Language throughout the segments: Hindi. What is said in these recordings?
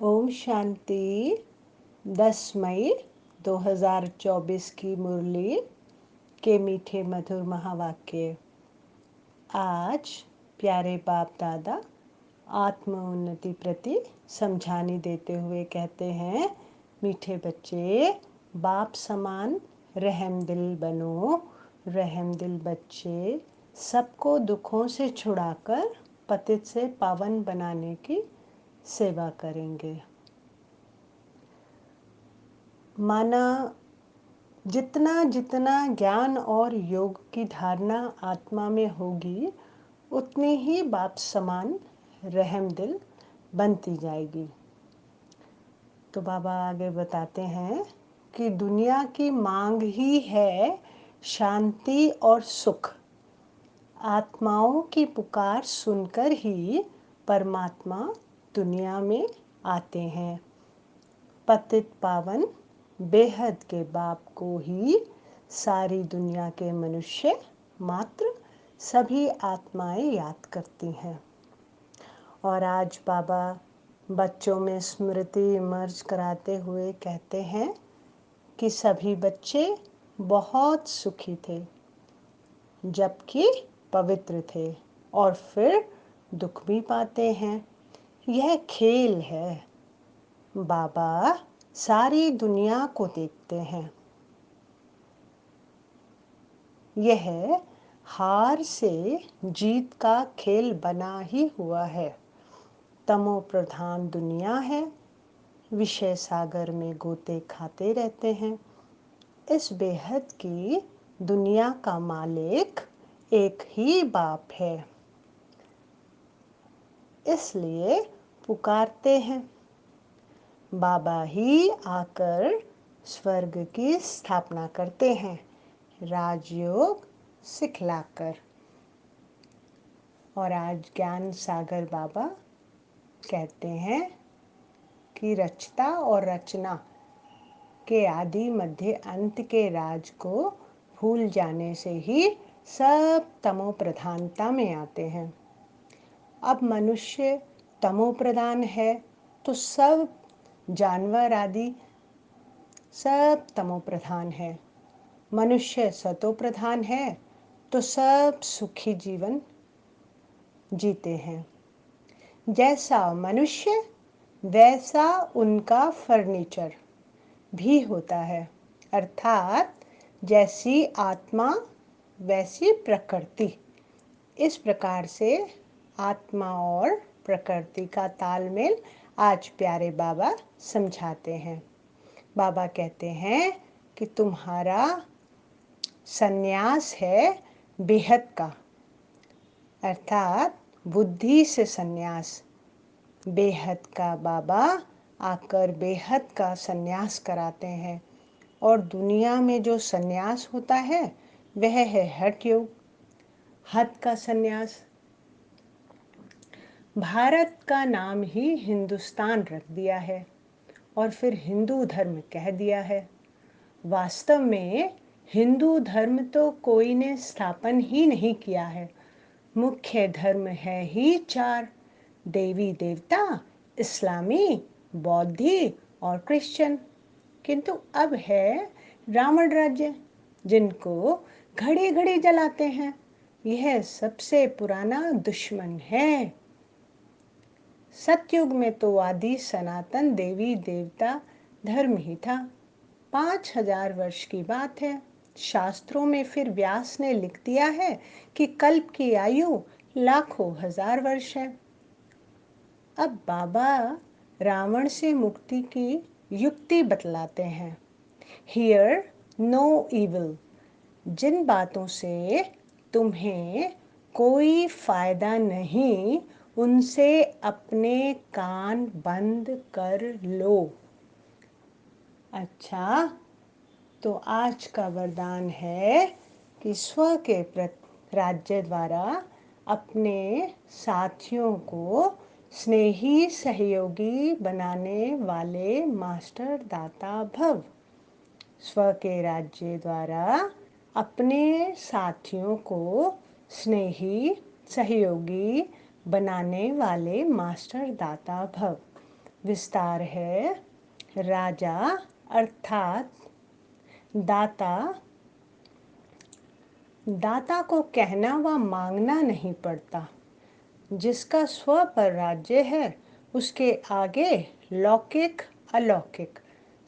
ओम शांति। 10 मई 2024 की मुरली के मीठे मधुर महावाक्य। आज प्यारे बाप दादा आत्म उन्नति प्रति समझाने देते हुए कहते हैं, मीठे बच्चे, बाप समान रहम दिल बनो। रहम दिल बच्चे सबको दुखों से छुड़ाकर पतित से पावन बनाने की सेवा करेंगे। माना जितना जितना ज्ञान और योग की धारणा आत्मा में होगी, उतनी ही बाप समान रहम दिल बनती जाएगी। तो बाबा आगे बताते हैं कि दुनिया की मांग ही है शांति और सुख। आत्माओं की पुकार सुनकर ही परमात्मा दुनिया में आते हैं। पतित पावन बेहद के बाप को ही सारी दुनिया के मनुष्य मात्र सभी आत्माएं याद करती हैं। और आज बाबा बच्चों में स्मृति इमर्ज कराते हुए कहते हैं कि सभी बच्चे बहुत सुखी थे जबकि पवित्र थे, और फिर दुख भी पाते हैं। यह खेल है। बाबा सारी दुनिया को देखते हैं। यह हार से जीत का खेल बना ही हुआ है। तमो प्रधान दुनिया है, विषय सागर में गोते खाते रहते हैं। इस बेहद की दुनिया का मालिक एक ही बाप है, इसलिए पुकारते हैं। बाबा ही आकर स्वर्ग की स्थापना करते हैं, राजयोग सिखलाकर। और आज ज्ञान सागर बाबा कहते हैं कि रचता और रचना के आदि मध्य अंत के राज को भूल जाने से ही सब तमो प्रधानता में आते हैं। अब मनुष्य तमो प्रधान है तो सब जानवर आदि सब तमो प्रधान है। मनुष्य सतो प्रधान है तो सब सुखी जीवन जीते हैं। जैसा मनुष्य वैसा उनका फर्नीचर भी होता है, अर्थात जैसी आत्मा वैसी प्रकृति। इस प्रकार से आत्मा और प्रकृति का तालमेल आज प्यारे बाबा समझाते हैं। बाबा कहते हैं कि तुम्हारा संन्यास है बेहद का, अर्थात बुद्धि से संन्यास। बेहद का बाबा आकर बेहद का संन्यास कराते हैं। और दुनिया में जो संन्यास होता है वह है हठ योग, हठ का संन्यास। भारत का नाम ही हिंदुस्तान रख दिया है और फिर हिंदू धर्म कह दिया है। वास्तव में हिंदू धर्म तो कोई ने स्थापन ही नहीं किया है। मुख्य धर्म है ही 4, देवी देवता, इस्लामी, बौद्धी और क्रिश्चियन। किंतु अब है रावण राज्य, जिनको घड़ी घड़ी जलाते हैं। यह सबसे पुराना दुश्मन है। सतयुग में तो आदि सनातन देवी देवता धर्म ही था। 5000 वर्ष की बात है। शास्त्रों में फिर व्यास ने लिख दिया है कि कल्प की आयु लाखों हजार वर्ष है। अब बाबा रावण से मुक्ति की युक्ति बतलाते हैं। Here no evil. जिन बातों से तुम्हें कोई फायदा नहीं, उनसे अपने कान बंद कर लो। अच्छा, तो आज का वरदान है कि स्व के राज्य द्वारा अपने साथियों को स्नेही सहयोगी बनाने वाले मास्टर दाता भव। स्व के राज्य द्वारा अपने साथियों को स्नेही सहयोगी बनाने वाले मास्टर दाता भव। विस्तार है राजा अर्थात दाता। दाता को कहना व मांगना नहीं पड़ता। जिसका स्व पर राज्य है उसके आगे लौकिक अलौकिक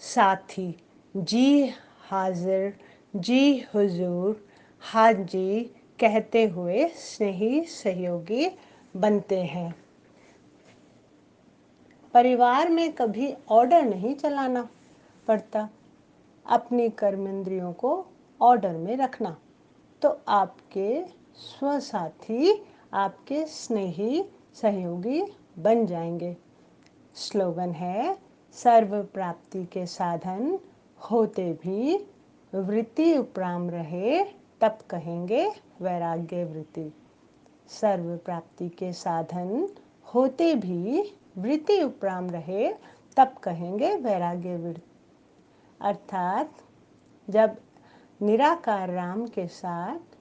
साथी जी हाजिर जी हुजूर हाँ जी कहते हुए स्नेही सहयोगी बनते हैं। परिवार में कभी ऑर्डर नहीं चलाना पड़ता। अपनी कर्मेंद्रियों को ऑर्डर में रखना तो आपके स्वसाथी आपके स्नेही सहयोगी बन जाएंगे। स्लोगन है सर्व प्राप्ति के साधन होते भी वृत्ति उपराम रहे तब कहेंगे वैराग्य वृत्ति। सर्व प्राप्ति के साधन होते भी वृत्ति उपराम रहे तब कहेंगे वैराग्य वृत्ति। अर्थात जब निराकार राम के साथ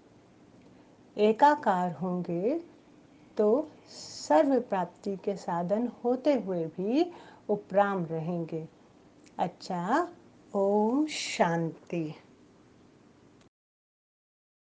एकाकार होंगे तो सर्व प्राप्ति के साधन होते हुए भी उपराम रहेंगे। अच्छा, ओम शांति।